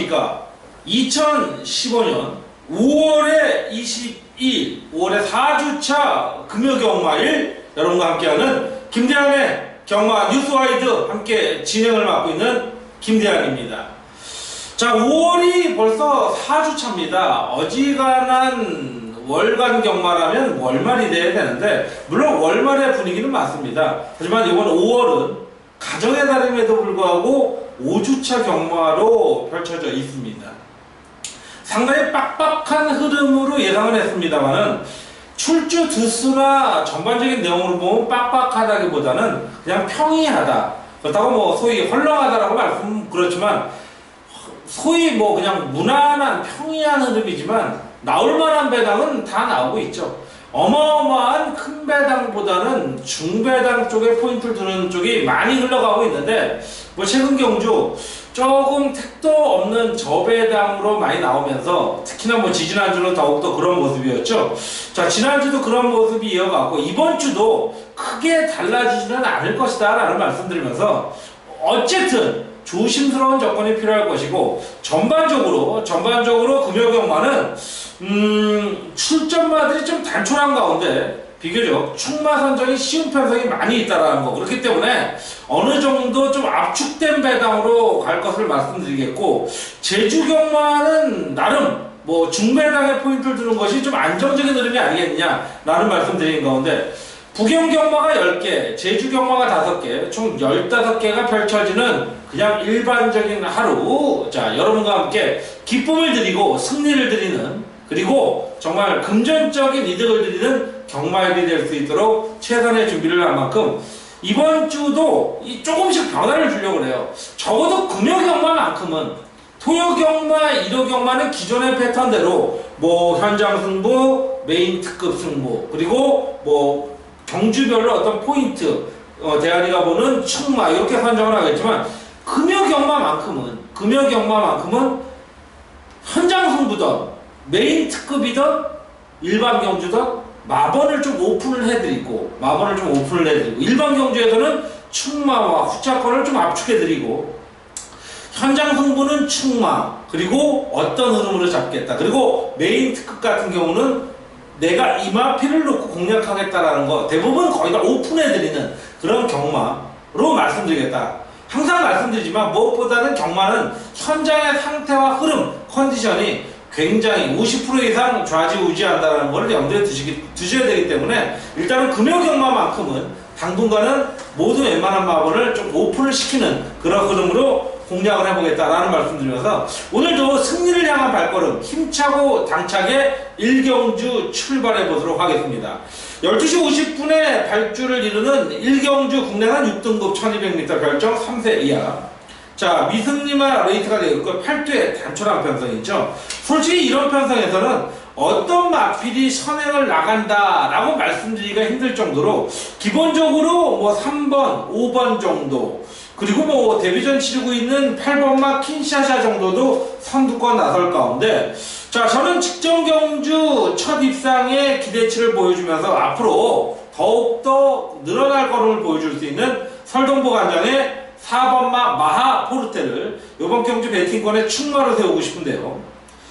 안녕하십니까. 2015년 5월에 22일 5월의 4주차 금요경마일 여러분과 함께하는 김대한의 경마 뉴스와이드 함께 진행을 맡고 있는 김대한입니다. 자, 5월이 벌써 4주차입니다. 어지간한 월간 경마라면 월말이 돼야 되는데 물론 월말의 분위기는 맞습니다. 하지만 이번 5월은 가정의 달임에도 불구하고 5주차 경마로 펼쳐져 있습니다. 상당히 빡빡한 흐름으로 예상을 했습니다만은 출주 두수나 전반적인 내용으로 보면 빡빡하다기보다는 그냥 평이하다. 그렇다고 뭐 소위 헐렁하다라고 말씀 그렇지만 소위 뭐 그냥 무난한 평이한 흐름이지만 나올 만한 배당은 다 나오고 있죠. 어마어마한 큰 배당보다는 중배당 쪽에 포인트를 두는 쪽이 많이 흘러가고 있는데 뭐 최근 경주 조금 택도 없는 저배당으로 많이 나오면서 특히나 뭐 지지난주는 더욱더 그런 모습이었죠. 자, 지난주도 그런 모습이 이어갔고 이번 주도 크게 달라지지는 않을 것이다 라는 말씀드리면서 어쨌든 조심스러운 접근이 필요할 것이고 전반적으로 금요경마는 출전마들이 좀 단촐한 가운데 비교적 충마 선정이 쉬운 편성이 많이 있다라는 거. 그렇기 때문에 어느 정도 좀 압축된 배당으로 갈 것을 말씀드리겠고, 제주경마는 나름 뭐 중배당에 포인트를 두는 것이 좀 안정적인 흐름이 아니겠느냐라는 말씀드린 가운데, 부경경마가 10개, 제주경마가 5개, 총 15개가 펼쳐지는 그냥 일반적인 하루. 자, 여러분과 함께 기쁨을 드리고 승리를 드리는, 그리고 정말 금전적인 이득을 드리는 경마일이 될 수 있도록 최선의 준비를 한 만큼 이번 주도 조금씩 변화를 주려고 해요. 적어도 금요경마만큼은 토요경마, 일요경마는 기존의 패턴대로 뭐 현장 승부, 메인 특급 승부, 그리고 뭐 경주별로 어떤 포인트, 대한이가 보는 충마 이렇게 선정을 하겠지만 금요경마만큼은 현장 승부든 메인 특급이든 일반 경주든 마번을 좀 오픈을 해드리고 일반 경주에서는 충마와 후차권을 좀 압축해드리고 현장 승부는 충마 그리고 어떤 흐름으로 잡겠다. 그리고 메인 특급 같은 경우는 내가 이마피를 놓고 공략하겠다라는 거 대부분 거의 다 오픈해드리는 그런 경마로 말씀드리겠다. 항상 말씀드리지만 무엇보다는 경마는 현장의 상태와 흐름, 컨디션이 굉장히 50% 이상 좌지우지한다는 걸 염두에 두셔야 되기 때문에 일단은 금요경마만큼은 당분간은 모두 웬만한 마번을 좀 오픈을 시키는 그런 흐름으로 공략을 해보겠다라는 말씀드리면서 오늘도 승리를 향한 발걸음 힘차고 당차게 1경주 출발해 보도록 하겠습니다. 12시 50분에 발주를 이루는 1경주 국내산 6등급 1200m 별정 3세 이하. 자, 미승리만 레이트가 되었고 8대 단촐한 편성이죠. 솔직히 이런 편성에서는 어떤 마필이 선행을 나간다라고 말씀드리기가 힘들 정도로 기본적으로 뭐 3번, 5번 정도 그리고 뭐 데뷔전 치르고 있는 8번마 킨샤샤 정도도 선두권 나설 가운데 자, 저는 직전 경주 첫 입상의 기대치를 보여주면서 앞으로 더욱더 늘어날 걸음을 보여줄 수 있는 설동보 관장의 4번마 마하 포르테를 이번 경주 배팅권에 충마로 세우고 싶은데요.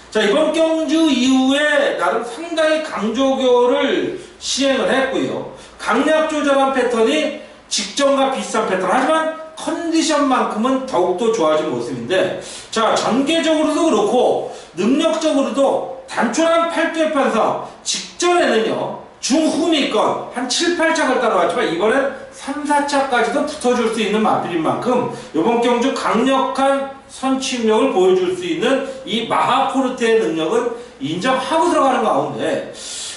자, 이번 경주 이후에 나름 상당히 강조교를 시행을 했고요. 강약 조절한 패턴이 직전과 비슷한 패턴 하지만 컨디션만큼은 더욱더 좋아진 모습인데 자, 전개적으로도 그렇고 능력적으로도 단촐한 8대 편성 직전에는요 중후미권 한 7, 8착을 따라왔지만 이번엔 3, 4차까지도 붙어줄 수 있는 마필인 만큼 이번 경주 강력한 선취력을 보여줄 수 있는 이 마하포르테의 능력은 인정하고 들어가는 가운데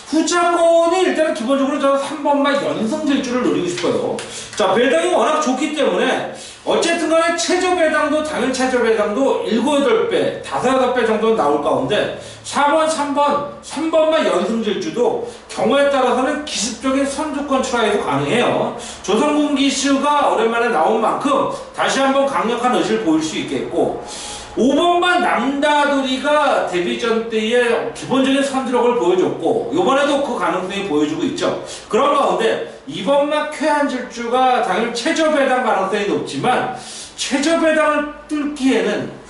후차권이 일단은 기본적으로 저는 3번마 연승 질주를 노리고 싶어요. 자, 배당이 워낙 좋기 때문에 어쨌든 간에 최저 배당도 당연 최저 배당도 7, 8배, 5, 6배 정도 나올 가운데 4번, 3번만 연승 질주도 경우에 따라서는 기습적인 선두권 트라이도 가능해요. 조성군 기수가 오랜만에 나온 만큼 다시 한번 강력한 의지를 보일 수 있겠고 5번만 남다돌이가 데뷔전 때의 기본적인 선두력을 보여줬고 이번에도 그 가능성이 보여주고 있죠. 그런 가운데 2번만 쾌한 질주가 당연히 최저 배당 가능성이 높지만 최저 배당을 뚫기에는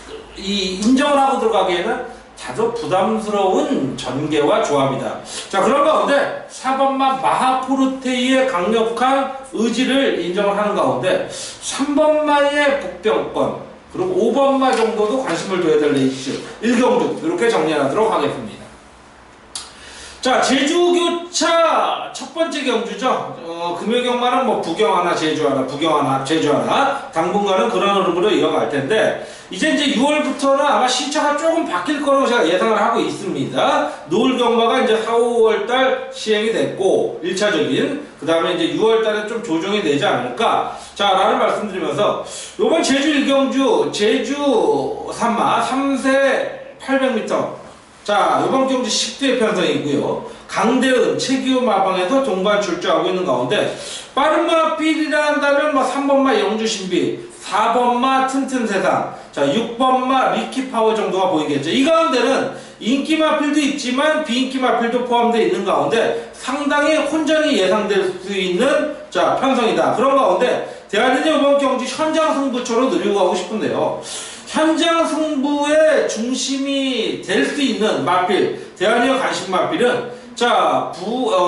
인정을 하고 들어가기에는 다소 부담스러운 전개와 조합이다. 자, 그런 가운데 4번마 마하포르테이의 강력한 의지를 인정을 하는 가운데 3번마의 복병권 그리고 5번마 정도도 관심을 둬야 될 레이스 1경주 이렇게 정리하도록 하겠습니다. 자, 제주교차 첫 번째 경주죠. 금요경마는 뭐 부경 하나, 제주 하나, 부경 하나, 제주 하나, 당분간은 그런 흐름으로 이어갈 텐데, 이제 6월부터는 아마 시차가 조금 바뀔 거라고 제가 예상을 하고 있습니다. 노을경마가 이제 4, 5월달 시행이 됐고, 1차적인, 그 다음에 이제 6월달에 좀 조정이 되지 않을까. 자, 라는 말씀 드리면서, 요번 제주 1경주, 제주 3마, 3세 800m, 자, 요번 경주 10대 편성이고요. 강대은, 최기호 마방에서 동반 출조하고 있는 가운데 빠른 마필이라 한다면 3번마 영주신비, 4번마 튼튼세상, 자 6번마 리키파워 정도가 보이겠죠. 이 가운데는 인기 마필도 있지만 비인기 마필도 포함되어 있는 가운데 상당히 혼전이 예상될 수 있는 자 편성이다. 그런 가운데 대한민국 이번 경주 현장 승부처로 누리고 가고 싶은데요. 현장 승부의 중심이 될 수 있는 마필, 대한민국 간식 마필은 자,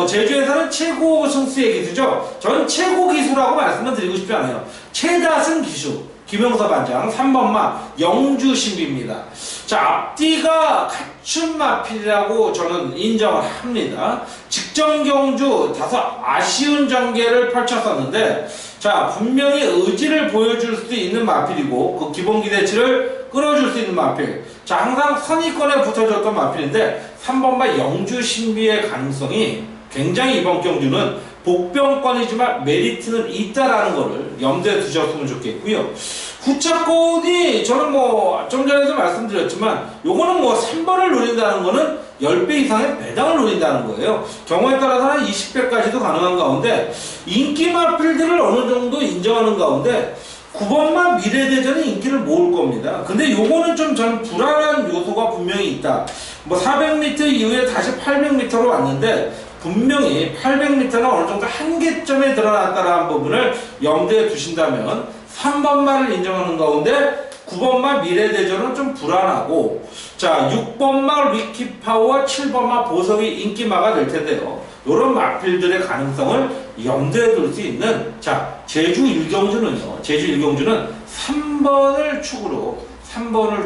제주에서는 최고 승수의 기수죠. 저는 최고 기수라고 말씀을 드리고 싶지 않아요. 최다승 기수, 김영서 반장, 3번마 영주신비입니다. 자, 앞뒤가 갖춘 마필이라고 저는 인정을 합니다. 직전 경주 다소 아쉬운 전개를 펼쳤었는데 자, 분명히 의지를 보여줄 수 있는 마필이고 그 기본 기대치를 끌어줄 수 있는 마필. 자, 항상 선의권에 붙어줬던 마필인데 3번마 영주신비의 가능성이 굉장히 이번 경주는 복병권이지만 메리트는 있다라는 거를 염두에 두셨으면 좋겠고요. 후차권이 저는 좀 전에도 말씀드렸지만 요거는 3번을 노린다는 거는 10배 이상의 배당을 노린다는 거예요. 경우에 따라서는 20배까지도 가능한 가운데 인기 마필들을 어느 정도 인정하는 가운데 9번마 미래대전이 인기를 모을 겁니다. 근데 요거는 좀 저는 불안한 요소가 분명히 있다. 400m 이후에 다시 800m로 왔는데 분명히 800m는 어느 정도 한계점에 드러났다는 부분을 염두에 두신다면 3번마를 인정하는 가운데 9번마 미래대전은 좀 불안하고 자 6번마 리키파워와 7번마 보석이 인기마가 될 텐데요. 이런 마필들의 가능성을 염두에 둘 수 있는 자 제주 1경주는요. 제주 1경주는 3번을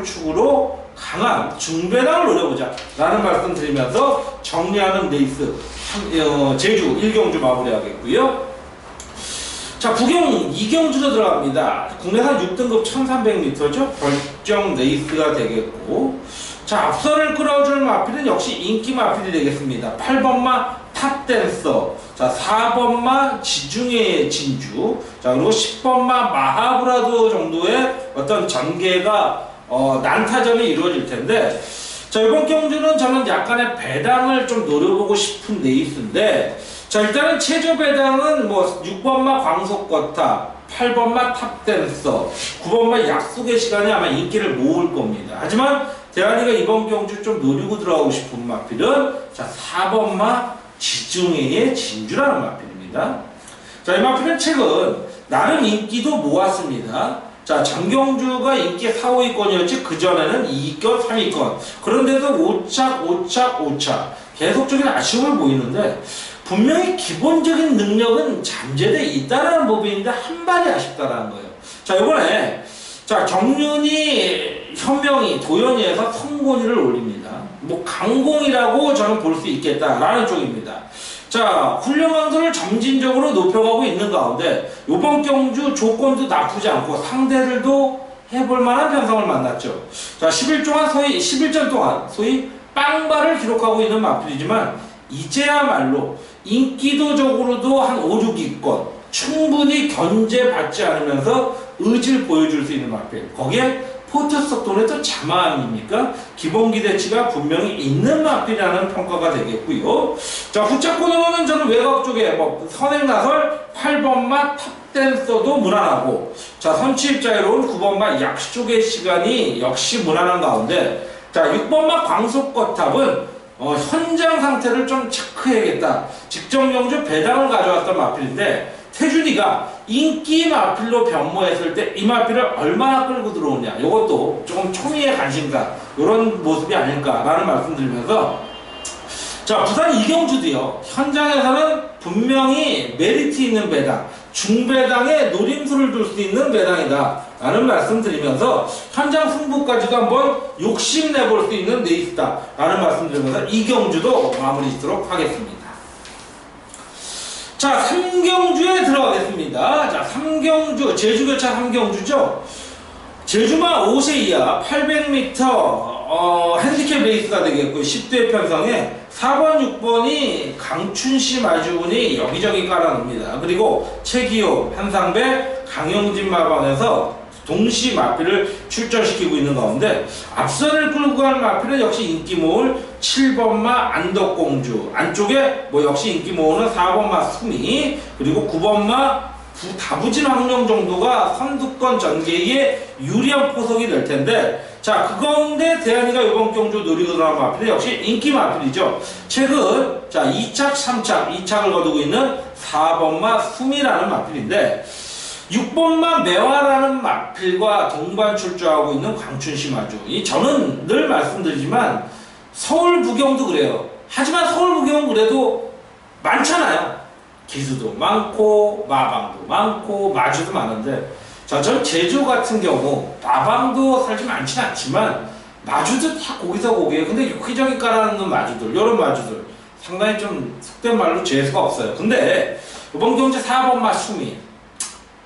축으로 강한 중배당을 노려보자 라는 말씀 드리면서 정리하는 레이스 제주 1경주 마무리하겠고요. 자, 부경 2경주로 들어갑니다. 국내산 6등급 1300m죠. 결정 레이스가 되겠고 자, 앞선을 끌어줄 마필은 역시 인기 마필이 되겠습니다. 8번마 탑댄서, 자 4번마 지중해의 진주, 자 그리고 10번마 마하브라도 정도의 어떤 전개가 난타전이 이루어질 텐데 자 이번 경주는 저는 약간의 배당을 좀 노려보고 싶은 레이스인데 자 일단은 최저 배당은 6번마 광속거타, 8번마 탑댄서, 9번마 약속의 시간이 아마 인기를 모을 겁니다. 하지만 대한이가 이번 경주 좀 노리고 들어가고 싶은 마필은 자 4번마 지중해의 진주라는 마필입니다. 자 이 마필은 최근 나름 인기도 모았습니다. 자 전경주가 인기 4, 5위권이었지 그전에는 2위권, 3위권 그런데도 5착 계속적인 아쉬움을 보이는데 분명히 기본적인 능력은 잠재돼 있다라는 부분인데 한 발이 아쉽다라는 거예요. 자 이번에 자 정윤이, 현명이, 도연이에서 성곤이를 올립니다. 강공이라고 저는 볼 수 있겠다라는 쪽입니다. 자 훈련 강도를 점진적으로 높여가고 있는 가운데 이번 경주 조건도 나쁘지 않고 상대들도 해볼 만한 편성을 만났죠. 자 11전 동안 소위 빵발을 기록하고 있는 마필이지만 이제야말로 인기도적으로도 한 5, 6위권 충분히 견제받지 않으면서 의지를 보여줄 수 있는 마필. 거기에 포트석 돈의 또 자마 아닙니까? 기본 기대치가 분명히 있는 마필이라는 평가가 되겠고요. 자 후차권으로는 저는 외곽 쪽에 선행나설 8번마 탑댄서도 무난하고 자 선취입자유로운 9번마 약속의 시간이 역시 무난한 가운데 자 6번마 광속거탑은 현장 상태를 좀 체크해야겠다. 직전 경주 배당을 가져왔던 마필인데 태준이가 인기 마필로 변모했을 때 이 마필을 얼마나 끌고 들어오냐, 이것도 조금 초미의 관심사, 이런 모습이 아닐까라는 말씀드리면서, 자, 부산 이경주도요, 현장에서는 분명히 메리트 있는 배당, 중배당에 노림수를 둘 수 있는 배당이다 라는 말씀드리면서, 현장 승부까지도 한번 욕심내볼 수 있는 레이스다 라는 말씀드리면서 이경주도 마무리 짓도록 하겠습니다. 자, 삼경주에 들어가겠습니다. 자, 삼경주, 제주교차 삼경주죠. 제주마 5세 이하 800m 핸디캡 레이스가 되겠고, 10대 편성에 4번, 6번이 강춘씨 마주분이 여기저기 깔아놓습니다. 그리고 최기호, 한상배, 강영진 마방에서 동시 마필을 출전시키고 있는 가운데, 앞선을 끌고 갈 마필은 역시 인기 모을 7번마 안덕공주, 안쪽에 뭐 역시 인기 모으는 4번마 수미, 그리고 9번마 다부진 확령 정도가 선두권 전개에 유리한 포석이 될 텐데, 자, 그 가운데 대한이가 이번 경주 노리고 들어간 마필은 역시 인기 마필이죠. 최근 자 2착, 3착, 2착을 거두고 있는 4번마 수미라는 마필인데, 6번마 매화라는 마필과 동반 출조하고 있는 광춘시 마주. 저는 늘 말씀드리지만 서울 부경도 그래요. 하지만 서울 부경은 그래도 많잖아요. 기수도 많고 마방도 많고 마주도 많은데, 자, 전 제주 같은 경우 마방도 사실 많지는 않지만 마주도 다 거기서 거기에요. 근데 유기적인 깔아놓는 마주들, 이런 마주들 상당히 좀 속된 말로 재수가 없어요. 근데 이번 경주 4번마 수미,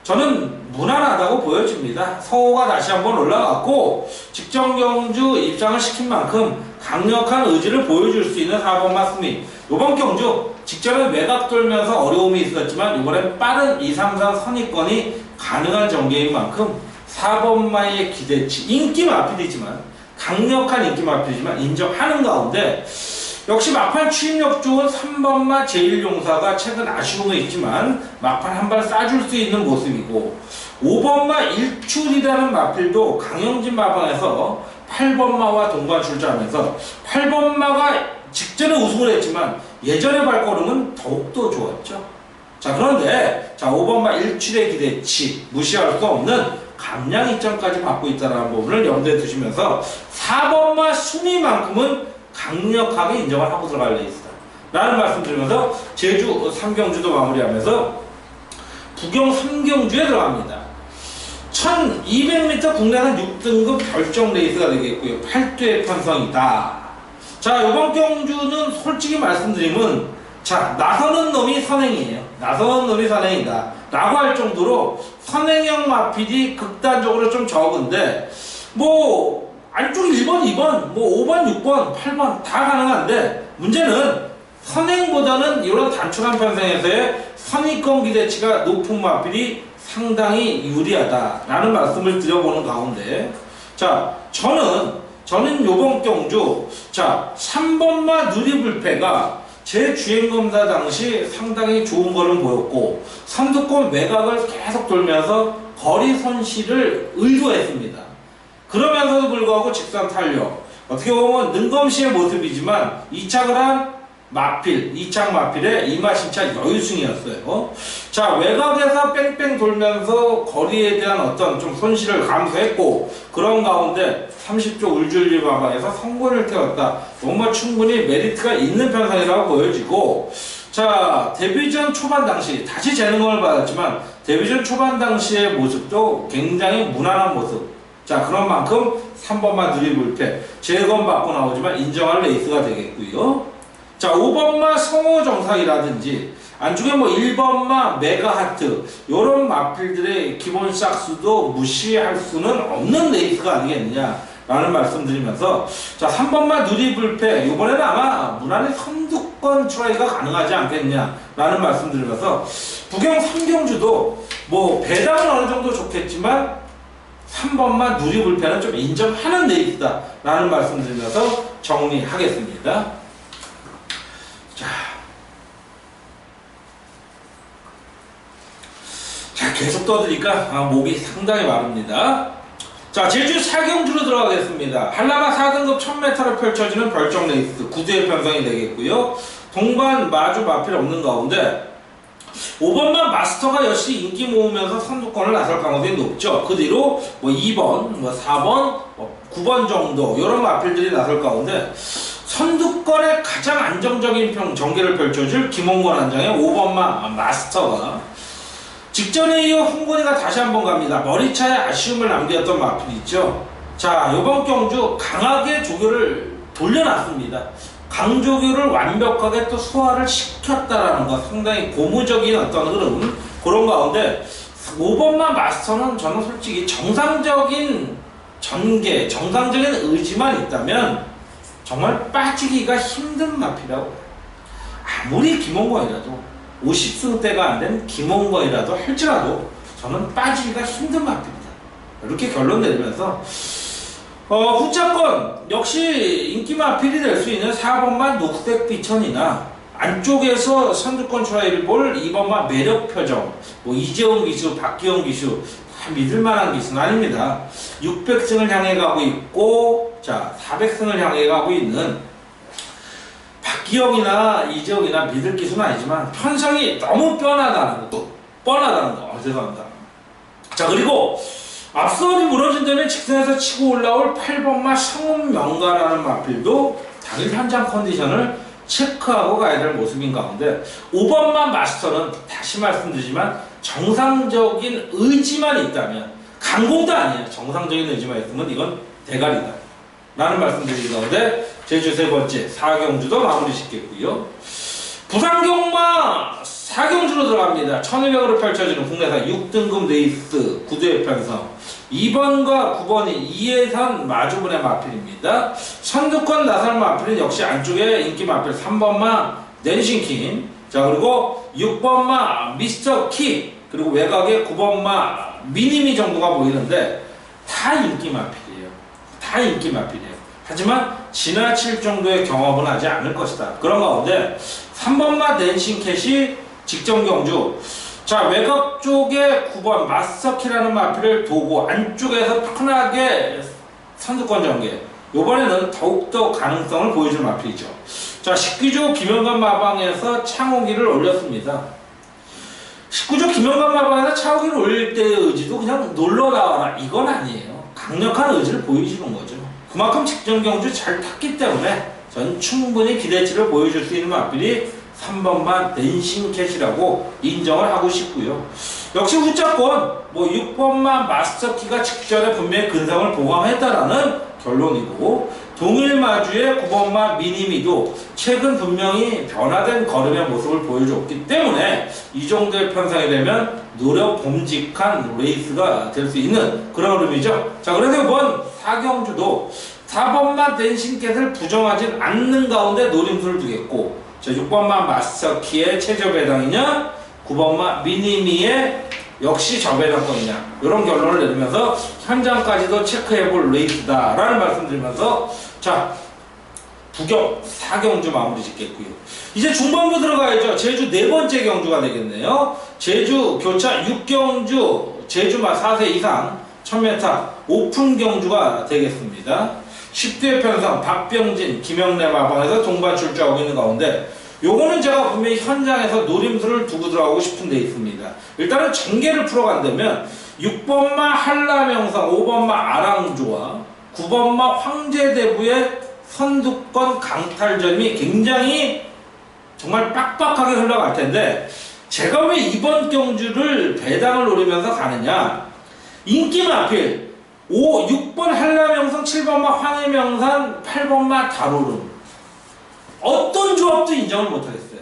저는 무난하다고 보여집니다. 서호가 다시 한번 올라갔고, 직전 경주 입장을 시킨 만큼 강력한 의지를 보여줄 수 있는 4번마 수미. 이번 경주 직전에 외곽 돌면서 어려움이 있었지만 이번엔 빠른 2, 3, 4 선입권이 가능한 전개인 만큼 4번마의 기대치, 인기 마필이지만, 강력한 인기 마필이지만 인정하는 가운데, 역시 막판 추임력 좋은 3번마 제1용사가 최근 아쉬움은 있지만 막판 한 발 쏴줄 수 있는 모습이고, 5번마 일출이라는 마필도 강영진 마방에서 8번마와 동반 출전하면서 8번마가 직전에 우승을 했지만 예전의 발걸음은 더욱더 좋았죠. 자, 그런데 자 5번마 일출의 기대치 무시할 수 없는 감량 이점까지 받고 있다는 부분을 염두에 두시면서 4번마 순위만큼은 강력하게 인정을 하고 들어갈 레이스다 라는 말씀 드리면서, 제주 3경주도 마무리하면서 부경 3경주에 들어갑니다. 1200m 국내산 6등급 결정 레이스가 되겠고요. 8대 편성이다. 자, 이번 경주는 솔직히 말씀드리면, 자, 나서는 놈이 선행이에요. 나서는 놈이 선행이다 라고 할 정도로 선행형 마필이 극단적으로 좀 적은데, 뭐 안쪽 1번, 2번, 뭐 5번, 6번, 8번 다 가능한데, 문제는 선행보다는 이런 단축한 편성에서의 선의권 기대치가 높은 마필이 상당히 유리하다라는 말씀을 드려보는 가운데, 자, 저는 요번 경주, 자, 3번마 누리불패가 제 주행검사 당시 상당히 좋은 거를 보였고, 선두권 외곽을 계속 돌면서 거리 손실을 의도했습니다. 그러면서도 불구하고 직선 탄력, 어떻게 보면 능검시의 모습이지만 2착을 한 마필, 2착 마필의 이마신차 여유승이었어요. 자, 외곽에서 뺑뺑 돌면서 거리에 대한 어떤 좀 손실을 감수했고, 그런 가운데 30조 울줄리 마방에서 성공을 태웠다. 정말 충분히 메리트가 있는 편성이라고 보여지고, 자, 데뷔전 초반 당시 다시 재능을 받았지만 데뷔전 초반 당시의 모습도 굉장히 무난한 모습. 자, 그런 만큼 3번마 누리불패 재검받고 나오지만 인정할 레이스가 되겠고요. 자, 5번마 성호정상이라든지 안쪽에 뭐 1번마 메가하트, 요런 마필들의 기본 싹수도 무시할 수는 없는 레이스가 아니겠느냐 라는 말씀 드리면서, 자, 3번마 누리불패 이번에는 아마 무난히 선두권 트라이가 가능하지 않겠냐 라는 말씀 드리면서, 부경 3경주도 뭐 배당은 어느 정도 좋겠지만 3번마 누리불패는 좀 인정하는 레이스다 라는 말씀 드리면서 정리하겠습니다. 자, 계속 떠드니까 목이 상당히 마릅니다. 자, 제주 4경주로 들어가겠습니다. 한라마 4등급 1000m를 펼쳐지는 별정 레이스 9대 편성이 되겠고요. 동반 마주 마필 없는 가운데 5번만 마스터가 역시 인기 모으면서 선두권을 나설 가능성이 높죠. 그 뒤로 뭐 2번, 뭐 4번, 9번 정도 이런 마필들이 나설 가운데 선두권에 가장 안정적인 전개를 펼쳐줄 김홍건 한장의 5번만 마스터가 직전에 이어 홍건이가 다시 한번 갑니다. 머리차에 아쉬움을 남겼던 마필이 있죠. 자, 이번 경주 강하게 조교를 돌려놨습니다. 강조교를 완벽하게 또 소화를 시켰다라는 거, 상당히 고무적인 어떤 흐름, 그런 가운데 5번만 마스터는 저는 솔직히 정상적인 전개, 정상적인 의지만 있다면 정말 빠지기가 힘든 마필이라고. 아무리 김홍건이라도 50승대가 안 된 김홍건이라도 할지라도 저는 빠지기가 힘든 마필이다, 이렇게 결론 내리면서 후차권 역시 인기 마필이 될 수 있는 4번만 녹색비천이나 안쪽에서 선두권 추라이를 볼 2번만 매력표정, 뭐 이재훈 기수, 박기영 기수 다 믿을만한 기수는 아닙니다. 600승을 향해 가고 있고, 자 400승을 향해 가고 있는 박기영이나 이재훈이나 믿을 기수는 아니지만 편성이 너무 뻔하다는 거, 죄송합니다. 자, 그리고 앞선이 무너진 다음에 직선에서 치고 올라올 8번마 성운명가라는 마필도 당일 현장 컨디션을 체크하고 가야 될 모습인 가운데 5번만 마스터는 다시 말씀드리지만 정상적인 의지만 있다면, 강공도 아니에요. 정상적인 의지만 있으면 이건 대가리다 라는 말씀드린 가운데 제주 세 번째 4경주도 마무리 짓겠고요. 부산경마 4경주로 들어갑니다. 1200으로 펼쳐지는 국내사 6등급 레이스 구두의 편성 2번과 9번이 2예선 마주분의 마필입니다. 선두권 나설 마필은 역시 안쪽에 인기 마필 3번마 낸싱킨, 자 그리고 6번마 미스터키, 그리고 외곽에 9번마 미니미 정도가 보이는데 다 인기 마필이에요. 다 인기 마필이에요. 하지만 지나칠 정도의 경험은 하지 않을 것이다. 그런 가운데 3번마 낸싱캣이 직전 경주, 자 외곽 쪽에 9번 마스터키라는 마필을 도고 안쪽에서 편하게 선두권 전개, 이번에는 더욱더 가능성을 보여줄 마필이죠. 자 19조 김영관 마방에서 창호기를 올렸습니다. 19조 김영관 마방에서 창호기를 올릴 때의 의지도 그냥 놀러 나와라 이건 아니에요. 강력한 의지를 보여주는 거죠. 그만큼 직전 경주 잘 탔기 때문에 전 충분히 기대치를 보여줄 수 있는 마필이 3번만 낸싱캣이라고 인정을 하고 싶고요. 역시 후차권 뭐 6번만 마스터키가 직전에 분명히 근성을 보강했다라는 결론이고, 동일마주의 9번만 미니미도 최근 분명히 변화된 걸음의 모습을 보여줬기 때문에 이 정도의 편성이 되면 노력 범직한 레이스가 될 수 있는 그런 흐름이죠. 자 그래서 이번 4경주도 4번만 낸싱캣을 부정하진 않는 가운데 노림수를 두겠고, 자 6번만 마스터키의 최저 배당이냐, 9번만 미니미의 역시 저배당권이냐, 이런 결론을 내리면서 현장까지도 체크해볼 레이스다 라는 말씀드리면서 자 부경 4경주 마무리 짓겠고요. 이제 중반부 들어가야죠. 제주 네 번째 경주가 되겠네요. 제주 교차 6경주 제주마 4세 이상 1000m 오픈 경주가 되겠습니다. 10대 편성 박병진, 김영래 마방에서 동반 출주하고 있는 가운데 요거는 제가 분명히 현장에서 노림수를 두고 들어가고 싶은 데 있습니다. 일단은 전개를 풀어간다면 6번마 한라명성, 5번마 아랑조와 9번마 황제대부의 선두권 강탈전이 굉장히 정말 빡빡하게 흘러갈 텐데, 제가 왜 이번 경주를 배당을 노리면서 가느냐, 인기 마필 6번 한라명성, 7번마 황해명산, 8번마 다로름 어떤 조합도 인정을 못하겠어요.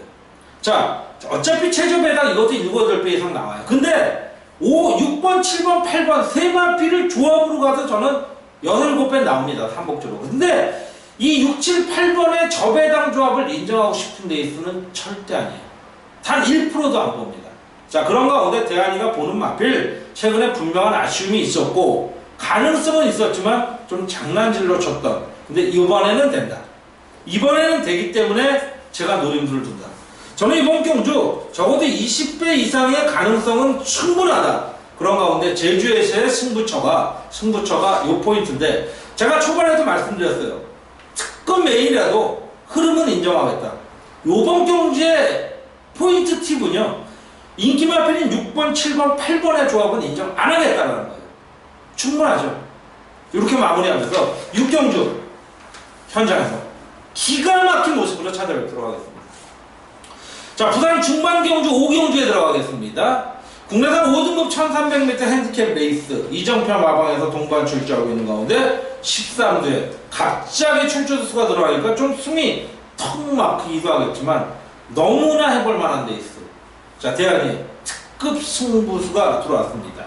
자 어차피 최저 배당 이것도 7, 8배 이상 나와요. 근데 6번, 7번, 8번 세 마필을 조합으로 가서 저는 6, 7배 나옵니다. 삼복조로. 근데 이 6, 7, 8번의 저배당 조합을 인정하고 싶은 레이스는 절대 아니에요. 단 1%도 안 봅니다. 자 그런 가운데 대한이가 보는 마필 최근에 분명한 아쉬움이 있었고 가능성은 있었지만 좀 장난질로 쳤던, 근데 이번에는 된다. 이번에는 되기 때문에 제가 노림수를 둔다. 저는 이번 경주 적어도 20배 이상의 가능성은 충분하다. 그런 가운데 제주에서의 승부처가 요 포인트인데, 제가 초반에도 말씀드렸어요. 특급 메인이라도 흐름은 인정하겠다. 요번 경주의 포인트 팁은요, 인기 마필인 6번, 7번, 8번의 조합은 인정 안 하겠다는 거예요. 충분하죠. 이렇게 마무리하면서 6경주 현장에서 기가 막힌 모습으로 찾아뵙도록하겠습니다. 자, 부산 중반 경주 5경주에 들어가겠습니다. 국내산 5등급 1300m 핸디캡 레이스 이정표 마방에서 동반 출주하고 있는 가운데 13대 갑자기 출주수가 들어가니까 좀 숨이 턱 막히기도 하겠지만 너무나 해볼 만한 레이스. 자, 대한이 특급 승부수가 들어왔습니다.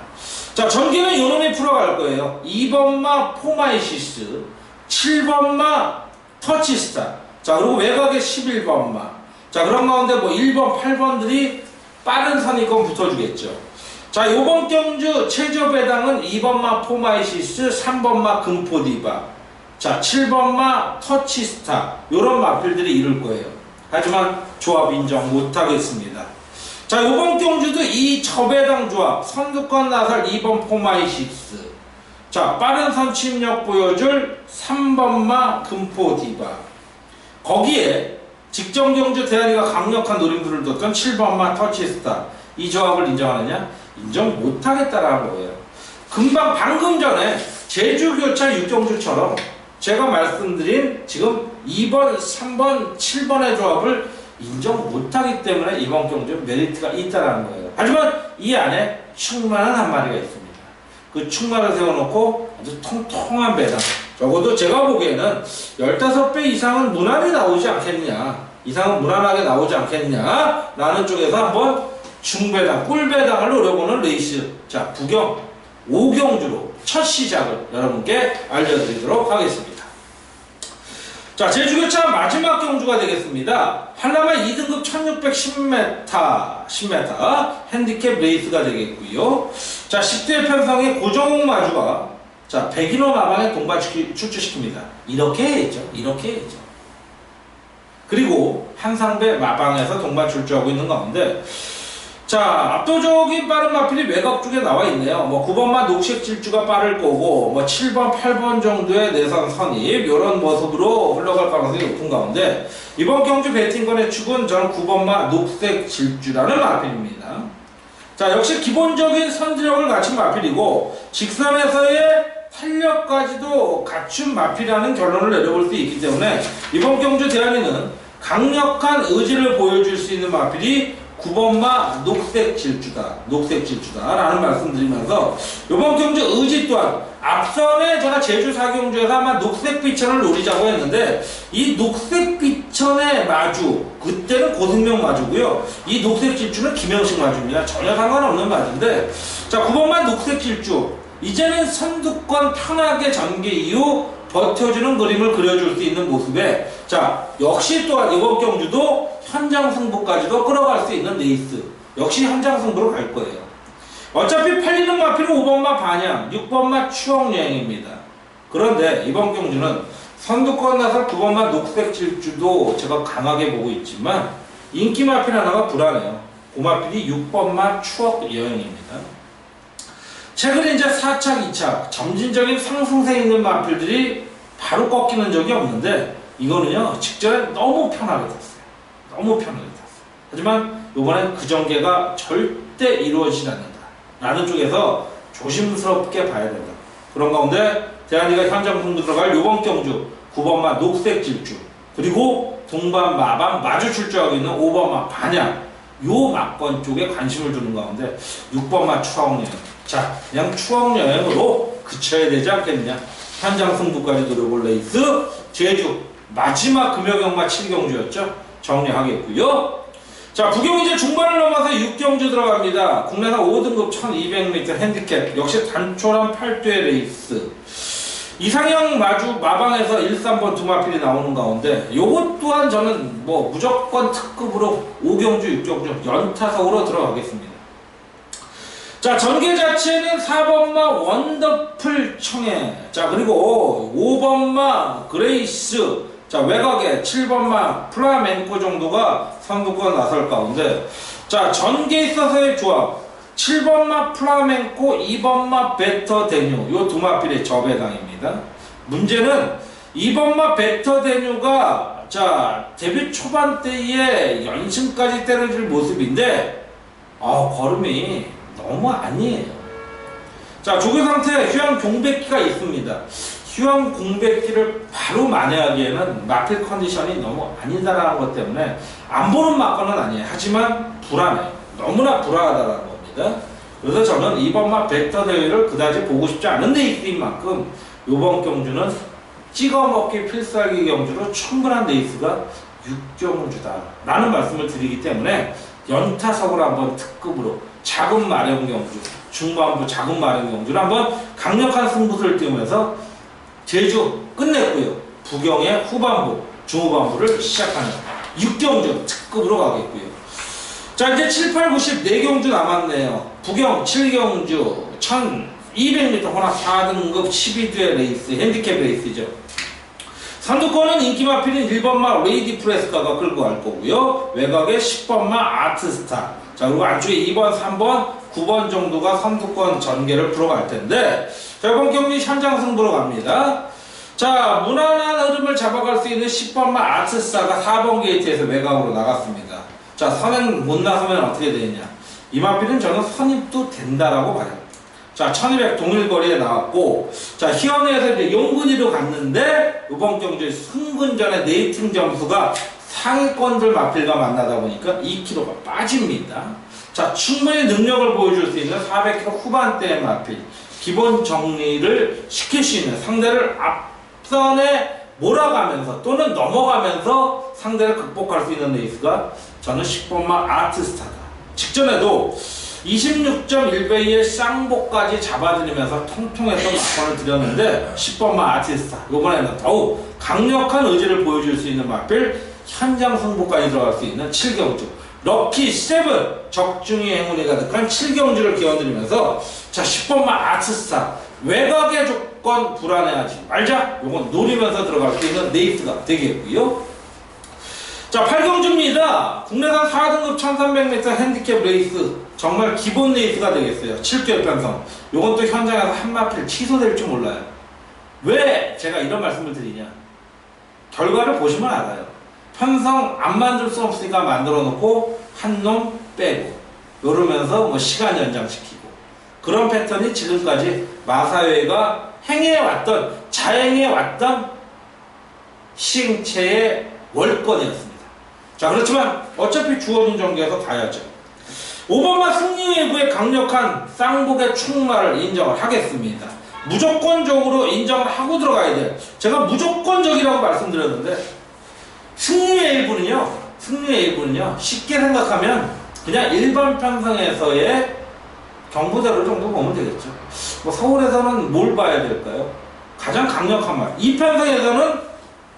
자, 전개는 요놈이 풀어갈 거예요. 2번마 포마이시스, 7번마 터치스타, 자, 그리고 외곽에 11번마. 자, 그런 가운데 뭐 1번, 8번들이 빠른 선입권 붙어주겠죠. 자, 요번 경주 최저 배당은 2번마 포마이시스, 3번마 금포디바, 자, 7번마 터치스타, 요런 마필들이 이룰 거예요. 하지만 조합 인정 못하겠습니다. 자, 요번 경주도 이 저배당 조합, 선두권 나설 2번 포마이시스, 자, 빠른 선 침략 보여줄 3번마 금포디바, 거기에 직전 경주 대한이가 강력한 노림수를 뒀던 7번마 터치스타, 이 조합을 인정하느냐? 인정 못하겠다라는 거예요. 금방 방금 전에 제주교차 6경주처럼 제가 말씀드린 지금 2번, 3번, 7번의 조합을 인정 못하기 때문에 이번 경주 메리트가 있다는 거예요. 하지만 이 안에 충만한 한 마리가 있습니다. 그 충만을 세워놓고 아주 통통한 배당, 적어도 제가 보기에는 15배 이상은 무난히 나오지 않겠냐, 이상은 무난하게 나오지 않겠냐 라는 쪽에서 한번 중배당, 꿀배당을 노려보는 레이스, 자, 부경 5경주로 첫 시작을 여러분께 알려드리도록 하겠습니다. 자, 제주교차 마지막 경주가 되겠습니다. 한라마 2등급 1610m 10m 핸디캡 레이스가 되겠고요. 자, 10대 편성의 고정욱 마주가 자, 백인호 마방에 동반 출주시킵니다. 이렇게 했죠. 이렇게 했죠. 그리고 한상배 마방에서 동반 출주하고 있는 가운데 자, 압도적인 빠른 마필이 외곽 쪽에 나와 있네요. 뭐 9번만 녹색 질주가 빠를 거고 뭐 7번, 8번 정도의 내선 선입 이런 모습으로 흘러갈 가능성이 높은 가운데 이번 경주 배팅권의 축은 저는 9번만 녹색 질주라는 마필입니다. 자, 역시 기본적인 선지력을 갖춘 마필이고 직선에서의 탄력까지도 갖춘 마필이라는 결론을 내려볼 수 있기 때문에 이번 경주 대한이는 강력한 의지를 보여줄 수 있는 마필이 9번마 녹색 질주다 라는 말씀 드리면서 이번 경주 의지 또한 앞선에 제가 제주 4경주에서 아마 녹색 비천을 노리자고 했는데 이 녹색 비천의 마주, 그때는 고승명 마주고요, 이 녹색 질주는 김영식 마주입니다. 전혀 상관없는 마주인데 자, 9번마 녹색 질주, 이제는 선두권 편하게 전개 이후 버텨주는 그림을 그려줄 수 있는 모습에 자, 역시 또한 이번 경주도 현장 승부까지도 끌어갈 수 있는 레이스, 역시 현장 승부로 갈 거예요. 어차피 팔리는 마필은 5번마 반향, 6번마 추억여행입니다. 그런데 이번 경주는 선두권 나설 9번마 녹색 질주도 제가 강하게 보고 있지만 인기 마필 하나가 불안해요. 그 마필이 6번마 추억여행입니다. 최근에 이제 4착, 2착 점진적인 상승세 있는 마필들이 바로 꺾이는 적이 없는데 이거는요, 직전에 너무 편하게 탔어요. 너무 편하게 탔어요. 하지만 이번엔 그 전개가 절대 이루어지지 않는다 라는 쪽에서 조심스럽게 봐야 된다. 그런 가운데 대한이가 현장 승부 들어갈 요번 경주 9번마 녹색 질주, 그리고 동반 마방 마주 출주하고 있는 5번마 반향, 요 막권 쪽에 관심을 두는 가운데 6번마 추억여행, 자, 그냥 추억여행으로 그쳐야 되지 않겠느냐. 현장 승부까지 노려볼 레이스 제주 마지막 금요경마 7경주였죠. 정리하겠고요. 자, 부경 이제 중반을 넘어서 6경주 들어갑니다. 국내산 5등급 1200m 핸디캡, 역시 단촐한 8대 레이스. 이상형 마주 마방에서 1, 3번 두 마필이 나오는 가운데 요것 또한 저는 뭐 무조건 특급으로 5경주, 6경주 연타석으로 들어가겠습니다. 자, 전개 자체는 4번마 원더풀 청해, 자, 그리고 5번마 그레이스, 자, 외곽에 7번마 플라멘코 정도가 선두권 나설 가운데 자, 전개에 있어서의 조합 7번마 플라멘코, 2번마 베터 데뉴, 요 두 마필의 저배당입니다. 문제는 2번마 베터 데뉴가 자, 데뷔 초반 때에 연승까지 때려줄 모습인데 걸음이 너무 아니에요. 자, 조교 상태 휴양 공백기가 있습니다. 휴양 공백기를 바로 만회하기에는 마필 컨디션이 너무 아니다라는 것 때문에 안 보는 막건은 아니에요. 하지만 불안해요. 너무나 불안하다는 겁니다. 그래서 저는 이번 막 벡터 대회를 그다지 보고 싶지 않은 레이스인 만큼 이번 경주는 찍어먹기 필살기 경주로 충분한 레이스가 6점을 주다 라는 말씀을 드리기 때문에 연타석으로 한번 특급으로 작은 마련 경주, 중반부 작은 마련 경주를 한번 강력한 승부수를 띄우면서 제주 끝냈고요. 부경의 후반부, 중후반부를 시작하는 6경주 특급으로 가겠고요. 자, 이제 7, 8, 90 4경주 남았네요. 부경 7경주 1200m 혼합 4등급 12주의 레이스, 핸디캡 레이스죠. 선두권은 인기 마필인 1번마 레이디 프레스카가 끌고 갈 거고요. 외곽에 10번마 아트스타. 자, 그리고 안쪽에 2번, 3번, 9번 정도가 선두권 전개를 풀어갈 텐데, 자, 이번 경기 현장 승부로 갑니다. 자, 무난한 흐름을 잡아갈 수 있는 10번마 아트스타가 4번 게이트에서 외곽으로 나갔습니다. 자, 선행 못 나서면 어떻게 되느냐. 이 마필은 저는 선입도 된다라고 봐요. 자, 1200 동일거리에 나왔고, 자, 희원에서 이제 용근이로 갔는데, 이번 경주에 승근전의 네이팅 점수가 상위권들 마필과 만나다 보니까 2kg가 빠집니다. 자, 충분히 능력을 보여줄 수 있는 400kg 후반대의 마필, 기본 정리를 시킬 수 있는 상대를 앞선에 몰아가면서 또는 넘어가면서 상대를 극복할 수 있는 레이스가 저는 10번마 아트스타다. 직전에도 26.1배의 쌍복까지 잡아들이면서 통통했던 막판을 드렸는데 10번마 아티스타 이번에는 더욱 강력한 의지를 보여줄 수 있는 마필 현장 승부까지 들어갈 수 있는 7경주 럭키 7 적중의 행운이 가득한 7경주를 기원드리면서 자 10번마 아티스타 외곽의 조건 불안해하지 말자 요건 노리면서 들어갈 수 있는 레이스가 되겠고요. 자 8경주입니다. 국내산 4등급 1300m 핸디캡 레이스 정말 기본 레이스가 되겠어요. 7개월 편성. 요건 또 현장에서 한 마필 취소될 줄 몰라요. 왜 제가 이런 말씀을 드리냐. 결과를 보시면 알아요. 편성 안 만들 수 없으니까 만들어 놓고 한 놈 빼고 이러면서 뭐 시간 연장시키고 그런 패턴이 지금까지 마사회가 행해왔던 자행해왔던 시행체의 월권이었습니다. 자 그렇지만 어차피 주어진 전개에서 가야죠. 5번마 승리외구의 강력한 쌍복의 충마를 인정을 하겠습니다. 무조건적으로 인정을 하고 들어가야 돼요. 제가 무조건적이라고 말씀드렸는데 승리외구는요 쉽게 생각하면 그냥 일반 편성에서의 경부대로 정도 보면 되겠죠. 뭐 서울에서는 뭘 봐야 될까요? 가장 강력한 말. 이 편성에서는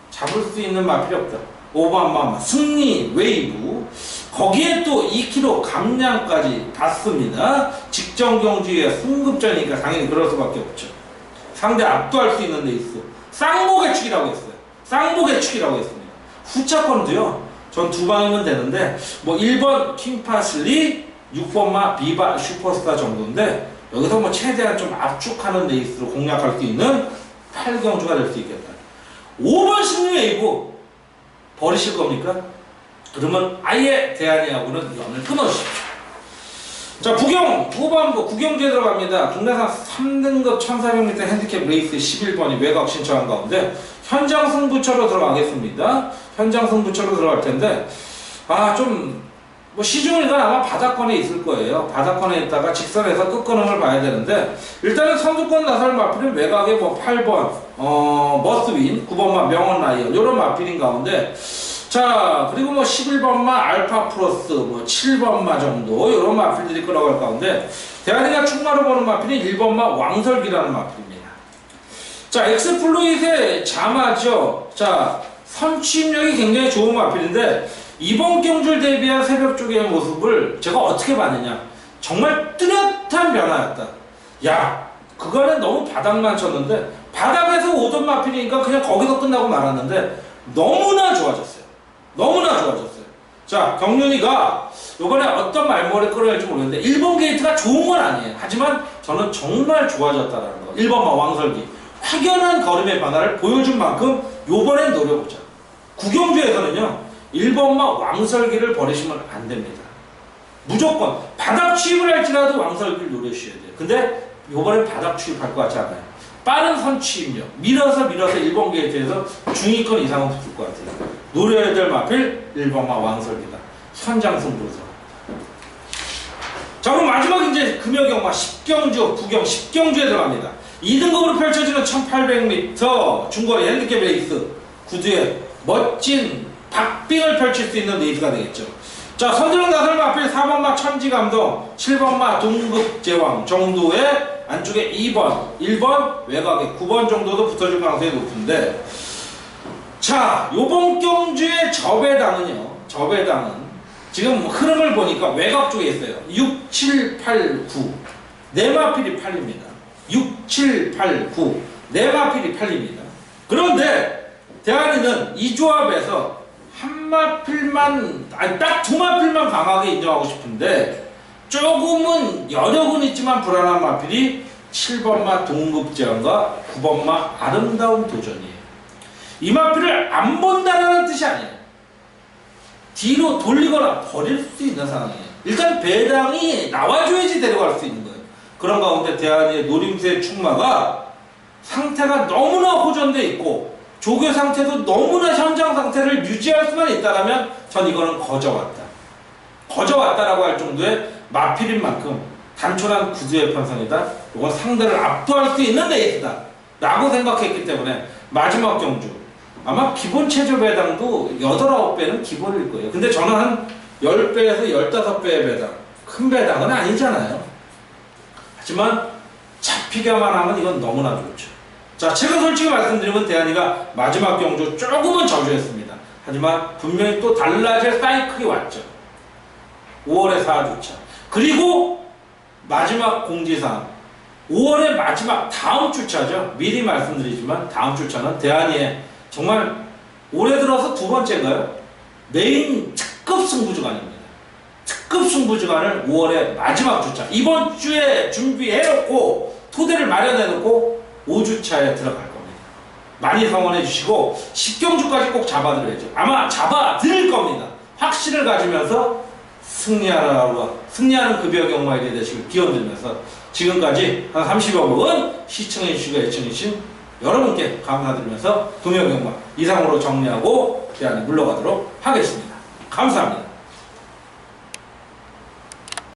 잡을 수 있는 말 필요 없다. 5번마 승리 웨이브 거기에 또 2kg 감량까지 받습니다. 직전 경주의 승급전이니까 당연히 그럴 수밖에 없죠. 상대 압도할 수 있는 레이스 쌍복의 축이라고 했어요. 쌍복의 축이라고 했습니다. 후차권도요 전 두 방이면 되는데 뭐 1번 킹파슬리 6번마 비바 슈퍼스타 정도인데 여기서 뭐 최대한 좀 압축하는 레이스로 공략할 수 있는 8경주가 될 수 있겠다. 5번 승리웨이브 버리실 겁니까? 그러면 아예 대한이하고는 연을 끊어주십시오. 자, 부경 후반부 구경주에 들어갑니다. 국내산 3등급 1400m 핸디캡 레이스 11번이 외곽 신청한 가운데 현장 승부처로 들어가겠습니다. 현장 승부처로 들어갈 텐데 좀 뭐 시중일간 아마 바닥권에 있을 거예요. 바닥권에 있다가 직선에서 끝걸음을 봐야 되는데 일단은 선두권 나설 마필은 외곽에 뭐 8번 머스윈 9번마 명언 라이언 요런 마필인 가운데 자 그리고 뭐 11번마 알파 플러스 뭐 7번마 정도 요런 마필들이 끌어갈 가운데 대한이가 충마로 보는 마필이 1번마 왕설기라는 마필입니다. 자 엑스플로잇의 자마죠. 자 선취입력이 굉장히 좋은 마필인데 이번 경주를 대비한 새벽 쪽의 모습을 제가 어떻게 봤느냐 정말 뚜렷한 변화였다. 야 그거는 너무 바닥만 쳤는데 바닥에서 오던 마필이니까 그냥 거기서 끝나고 말았는데 너무나 좋아졌어요. 너무나 좋아졌어요. 자 경륜이가 이번에 어떤 말머리를 끌어낼지 모르겠는데 1번 게이트가 좋은 건 아니에요. 하지만 저는 정말 좋아졌다는 거. 1번마 왕설기 확연한 걸음의 변화를 보여준 만큼 요번엔 노려보자. 구경주에서는요 1번마 왕설기를 버리시면 안 됩니다. 무조건 바닥 취입을 할지라도 왕설기를 노려주셔야 돼요. 근데 요번엔 바닥 취입할 것 같지 않아요. 빠른 선 취입력, 밀어서 1번 게이트에서 중위권 이상은 붙을 것 같아요. 노려야 될 마필 1번마 왕설기다. 현장 승부에서. 자, 그럼 마지막 이제 금여경마 10경주, 부경 10경주에 들어갑니다. 2등급으로 펼쳐지는 1800m 중거리 핸디캡 레이스 구두에 멋진 박빙을 펼칠 수 있는 레이스가 되겠죠. 자, 선두령 나설 마필 4번마 천지감동, 7번마 동급제왕 정도의 안쪽에 2번, 1번, 외곽에 9번 정도도 붙어줄 가능성이 높은데, 자, 요번 경주의 저배당은 지금 흐름을 보니까 외곽 쪽에 있어요. 6, 7, 8, 9. 네 마필이 팔립니다. 6, 7, 8, 9. 네 마필이 팔립니다. 그런데 대한이는 이 조합에서 한 마필만, 아니 딱 두 마필만 강하게 인정하고 싶은데, 조금은 여력은 있지만 불안한 마필이 7번마 동급제왕과 9번마 아름다운 도전이에요. 이 마필을 안 본다는 뜻이 아니에요. 뒤로 돌리거나 버릴 수 있는 상황이에요. 일단 배당이 나와줘야지 데려갈 수 있는 거예요. 그런 가운데 대한이의 노림수의 충마가 상태가 너무나 호전돼 있고 조교 상태도 너무나 현장 상태를 유지할 수만 있다면 전 이거는 거저왔다라고 할 정도의 마필인 만큼 단촐한 구두의 편성이다. 이건 상대를 압도할 수 있는 레이스다 라고 생각했기 때문에 마지막 경주 아마 기본 체조 배당도 8, 9배는 기본일 거예요. 근데 저는 한 10배에서 15배의 배당, 큰 배당은 아니잖아요. 하지만 잡히게만 하면 이건 너무나 좋죠. 자, 최근 솔직히 말씀드리면 대한이가 마지막 경주 조금은 저조했습니다. 하지만 분명히 또 달라질 사이클이 왔죠. 5월의 4주차. 그리고 마지막 공지사항 5월의 마지막 다음 주차죠. 미리 말씀드리지만 다음 주차는 대한이의 정말 올해 들어서 두 번째인가요? 메인 특급 승부주간입니다. 특급 승부주간을 5월의 마지막 주차 이번 주에 준비해놓고 토대를 마련해놓고 5주차에 들어갈 겁니다. 많이 성원해 주시고 10경주까지 꼭 잡아드려야죠. 아마 잡아드릴 겁니다. 확신을 가지면서 승리하는 급여 경마에 되시길 기원드리면서 지금까지 한 30여 분 시청해주시고 애청해주신 여러분께 감사드리면서 금요 경마 이상으로 정리하고 대안에 물러가도록 하겠습니다. 감사합니다.